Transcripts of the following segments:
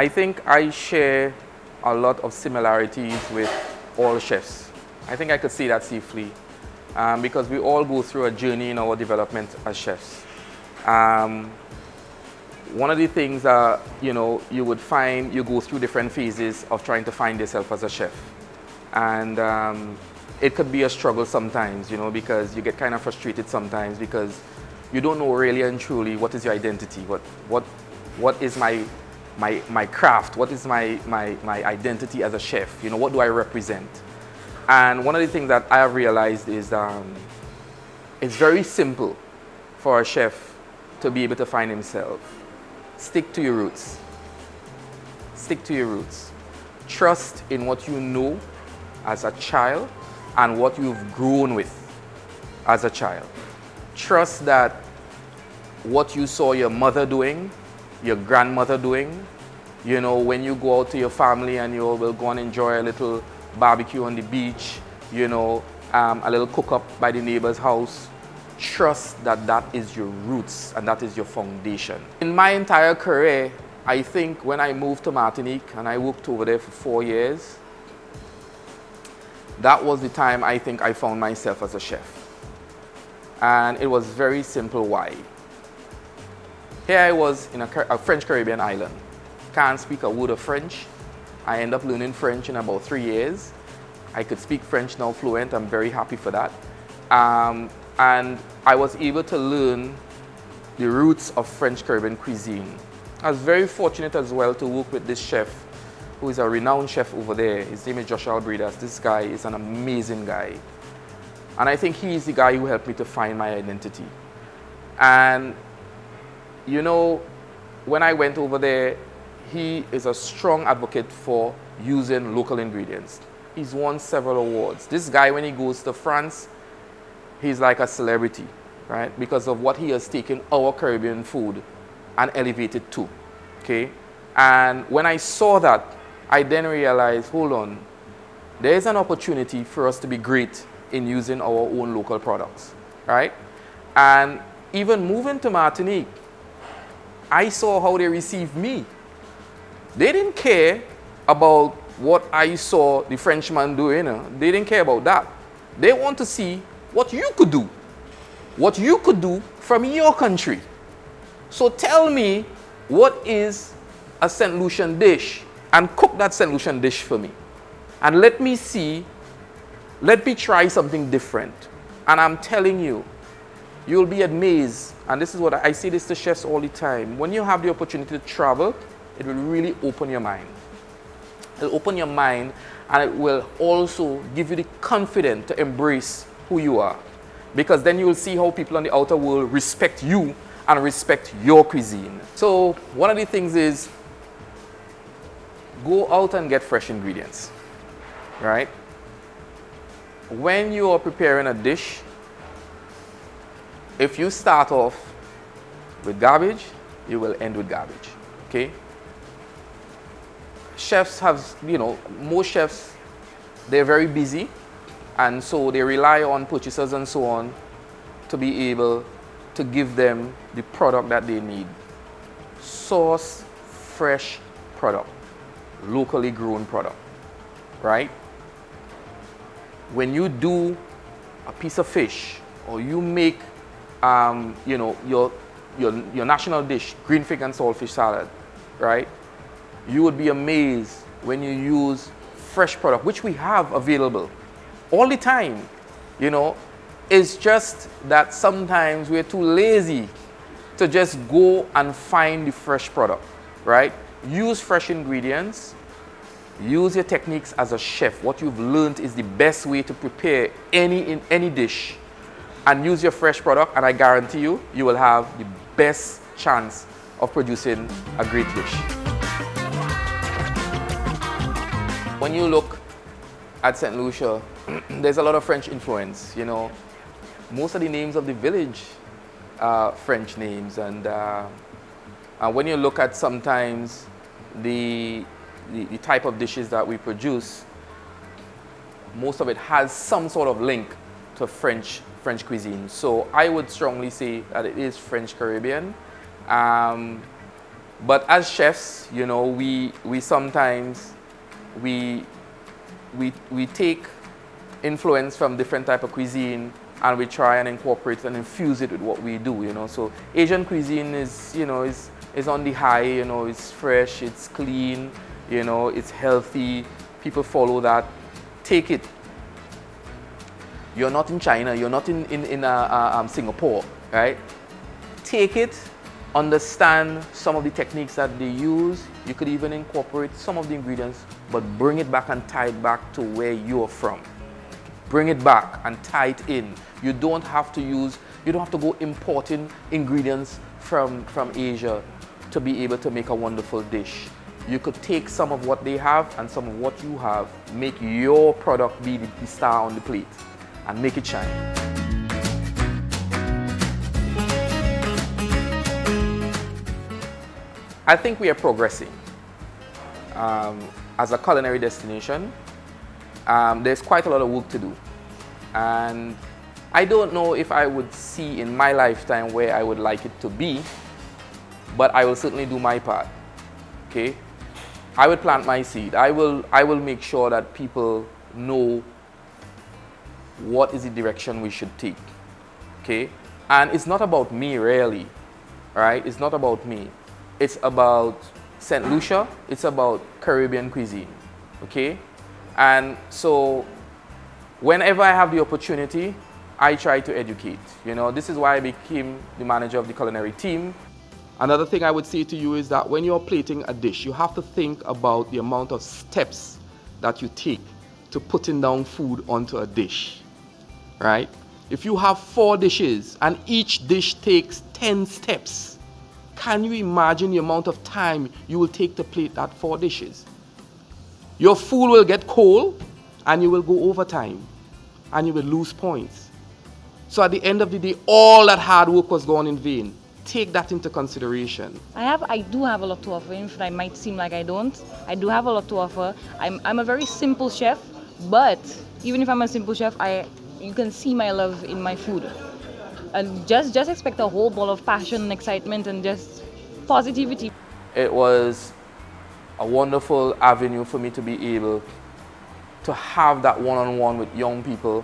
I think I share a lot of similarities with all chefs. I think I could say that safely because we all go through a journey in our development as chefs. One of the things that you would find, you go through different phases of trying to find yourself as a chef, and it could be a struggle sometimes, because you get kind of frustrated sometimes because you don't know really and truly what is your identity, what is my craft, what is my identity as a chef, what do I represent. And one of the things that I have realized is it's very simple for a chef to be able to find himself. Stick to your roots. Stick to your roots. Trust in what you know as a child and what you've grown with as a child. Trust that what you saw your mother doing, your grandmother doing, when you go out to your family and you will go and enjoy a little barbecue on the beach, a little cook up by the neighbor's house. Trust that that is your roots and that is your foundation. In my entire career, I think when I moved to Martinique and I worked over there for 4 years, that was the time I think I found myself as a chef. And it was very simple why. Here I was in a French Caribbean island. Can't speak a word of French. I ended up learning French in about 3 years. I could speak French now fluent. I'm very happy for that. And I was able to learn the roots of French Caribbean cuisine. I was very fortunate as well to work with this chef who is a renowned chef over there. His name is Josh Aldridge. This guy is an amazing guy. And I think he is the guy who helped me to find my identity. And when I went over there, he is a strong advocate for using local ingredients. He's won several awards. This guy, when he goes to France, he's like a celebrity, right? Because of what he has taken our Caribbean food and elevated to, okay? And when I saw that, I then realized, hold on, there is an opportunity for us to be great in using our own local products, right? And even moving to Martinique, I saw how they received me. They didn't care about what I saw the Frenchman doing. They didn't care about that. They want to see what you could do. What you could do from your country. So tell me, what is a St. Lucian dish? And cook that St. Lucian dish for me. And let me try something different. And I'm telling you, you'll be amazed. And this is what I say this to chefs all the time. When you have the opportunity to travel, it will really open your mind. It'll open your mind, and it will also give you the confidence to embrace who you are. Because then you will see how people on the outer world respect you and respect your cuisine. So one of the things is, go out and get fresh ingredients, right? When you are preparing a dish, if you start off with garbage, you will end with garbage, okay? Chefs have, most chefs, they're very busy, and so they rely on purchasers and so on to be able to give them the product that they need. Source fresh product, locally grown product, right? When you do a piece of fish, or you make, your national dish, green fig and saltfish salad, right? You would be amazed when you use fresh product, which we have available all the time. It's just that sometimes we're too lazy to just go and find the fresh product, right? Use fresh ingredients. Use your techniques as a chef. What you've learned is the best way to prepare any dish. And use your fresh product, and I guarantee you, you will have the best chance of producing a great dish. When you look at St. Lucia, there's a lot of French influence, Most of the names of the village are French names. And when you look at sometimes the type of dishes that we produce, most of it has some sort of link to French cuisine. So I would strongly say that it is French Caribbean. But as chefs, you know, we sometimes we take influence from different type of cuisine, and we try and incorporate and infuse it with what we do, you know. So Asian cuisine is, you know, is on the high, you know, it's fresh, it's clean, you know, it's healthy. People follow that. Take it. You're not in China, you're not in Singapore, right? Take it, understand some of the techniques that they use. You could even incorporate some of the ingredients, but bring it back and tie it back to where you're from. Bring it back and tie it in. You don't have to go importing ingredients from Asia to be able to make a wonderful dish. You could take some of what they have and some of what you have, make your product be the star on the plate, and make it shine. I think we are progressing. As a culinary destination, there's quite a lot of work to do. And I don't know if I would see in my lifetime where I would like it to be, but I will certainly do my part, okay? I will plant my seed. I will make sure that people know what is the direction we should take, okay? And it's not about me really, right? It's not about me. It's about St. Lucia. It's about Caribbean cuisine, okay? And so whenever I have the opportunity, I try to educate. You know, this is why I became the manager of the culinary team. Another thing I would say to you is that when you're plating a dish, you have to think about the amount of steps that you take to putting down food onto a dish, right? If you have 4 dishes and each dish takes 10 steps, can you imagine the amount of time you will take to plate that 4 dishes? Your food will get cold and you will go over time and you will lose points. So at the end of the day, all that hard work was gone in vain. Take that into consideration. I do have a lot to offer, even if I might seem like I don't. I do have a lot to offer. I'm a very simple chef, but even if I'm a simple chef, you can see my love in my food. And just expect a whole ball of passion and excitement and just positivity. It was a wonderful avenue for me to be able to have that one-on-one with young people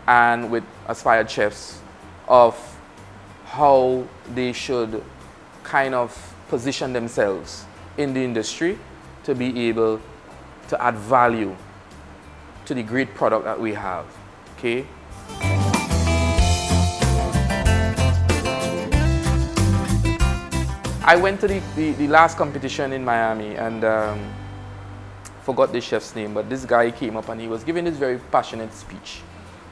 and with aspired chefs of how they should kind of position themselves in the industry to be able to add value to the great product that we have, okay? I went to the last competition in Miami and forgot the chef's name, but this guy came up and he was giving this very passionate speech.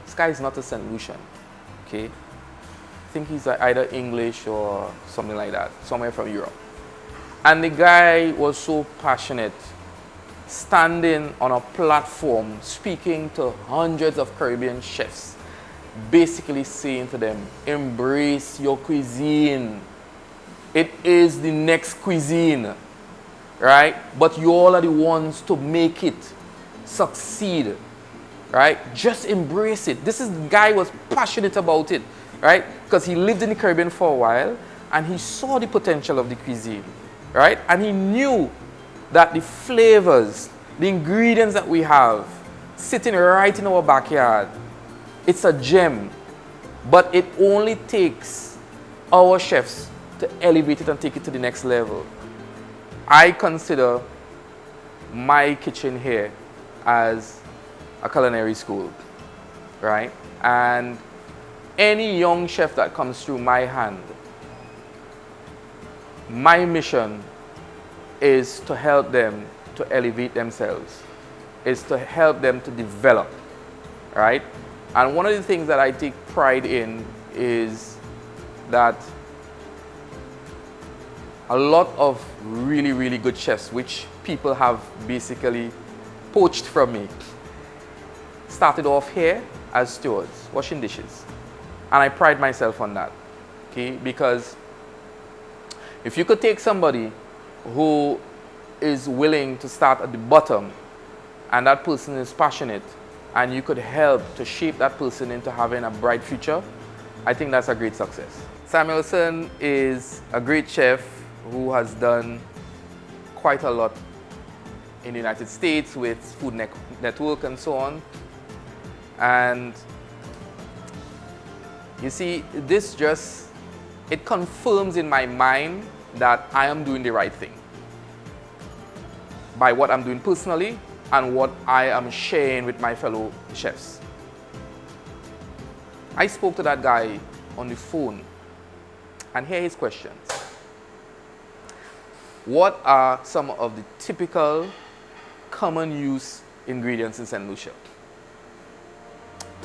This guy is not a St. Lucian, okay? I think he's either English or something like that, somewhere from Europe. And the guy was so passionate, standing on a platform, speaking to hundreds of Caribbean chefs, basically saying to them, embrace your cuisine. It is the next cuisine, right? But you all are the ones to make it succeed, right? Just embrace it. This guy was passionate about it, right? Because he lived in the Caribbean for a while and he saw the potential of the cuisine, right? And he knew that the flavors, the ingredients that we have sitting right in our backyard, it's a gem. But it only takes our chefs to elevate it and take it to the next level. I consider my kitchen here as a culinary school, right? And any young chef that comes through my hand, my mission is to help them to elevate themselves, is to help them to develop, right? And one of the things that I take pride in is that a lot of really, really good chefs, which people have basically poached from me, started off here as stewards, washing dishes. And I pride myself on that, okay? Because if you could take somebody who is willing to start at the bottom and that person is passionate and you could help to shape that person into having a bright future, I think that's a great success. Samuelson is a great chef who has done quite a lot in the United States with Food Network and so on. And you see, this just, it confirms in my mind that I am doing the right thing by what I'm doing personally and what I am sharing with my fellow chefs. I spoke to that guy on the phone, and here are his questions. What are some of the typical common use ingredients in St. Lucia?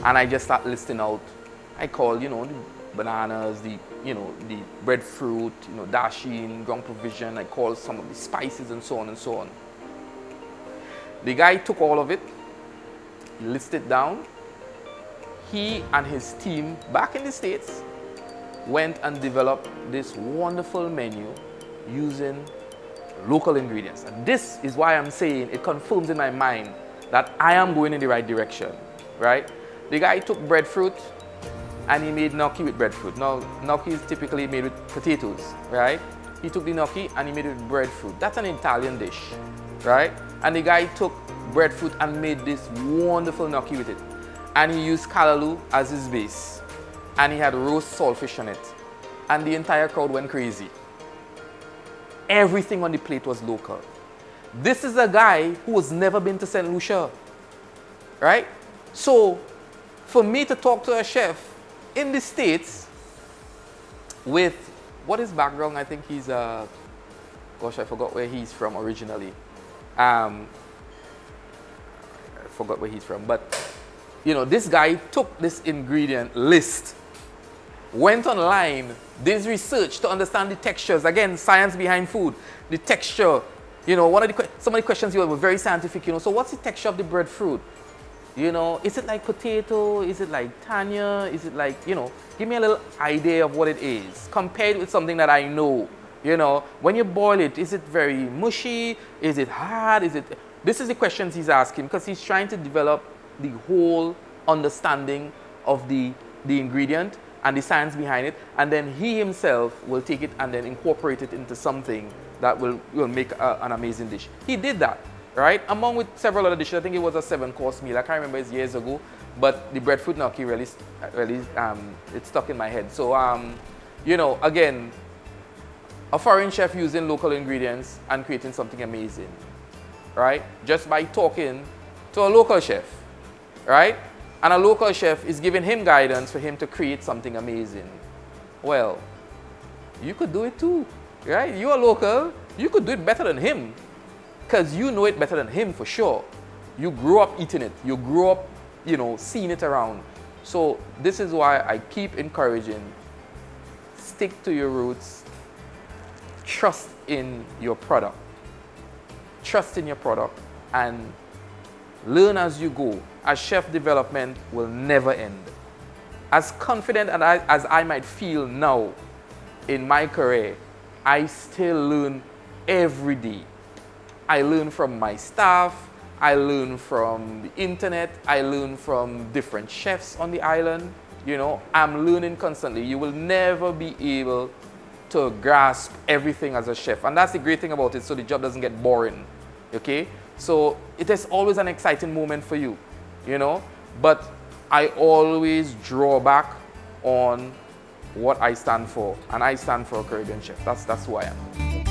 And I just start listing out. I call, the bananas, the breadfruit, dasheen, ground provision. I call some of the spices and so on and so on. The guy took all of it, listed it down. He and his team back in the States went and developed this wonderful menu using local ingredients. And this is why I'm saying it confirms in my mind that I am going in the right direction, right? The guy took breadfruit and he made gnocchi with breadfruit. Now, gnocchi is typically made with potatoes, right? He took the gnocchi and he made it with breadfruit. That's an Italian dish, right? And the guy took breadfruit and made this wonderful gnocchi with it. And he used callaloo as his base. And he had roast saltfish on it. And the entire crowd went crazy. Everything on the plate was local. This is a guy who has never been to St. Lucia, right? So, for me to talk to a chef in the States with, what is background? I think he's, gosh, I forgot where he's from originally. I forgot where he's from, but this guy took this ingredient list, went online, did research to understand the textures. Again, science behind food, the texture. Some of the questions here were very scientific. So what's the texture of the breadfruit? Is it like potato? Is it like tanya? Is it like, give me a little idea of what it is. Compared with something that I know. When you boil it, is it very mushy? Is it hard? This is the questions he's asking because he's trying to develop the whole understanding of the ingredient and the science behind it, and then he himself will take it and then incorporate it into something that will make an amazing dish. He did that, right? Among with several other dishes. I think it was a 7-course meal. I can't remember, it's years ago, but the breadfruit gnocchi really it stuck in my head. So, again, a foreign chef using local ingredients and creating something amazing, right? Just by talking to a local chef, right? And a local chef is giving him guidance for him to create something amazing. Well, you could do it too, right? You are local, you could do it better than him because you know it better than him for sure. You grew up eating it, you grew up, seeing it around. So this is why I keep encouraging, stick to your roots, trust in your product. Trust in your product and learn as you go. As chef development will never end. As confident as I might feel now in my career, I still learn every day. I learn from my staff, I learn from the internet, I learn from different chefs on the island. I'm learning constantly. You will never be able to grasp everything as a chef. And that's the great thing about it, so the job doesn't get boring. Okay? So it is always an exciting moment for you, but I always draw back on what I stand for, and I stand for a Caribbean chef. That's who I am.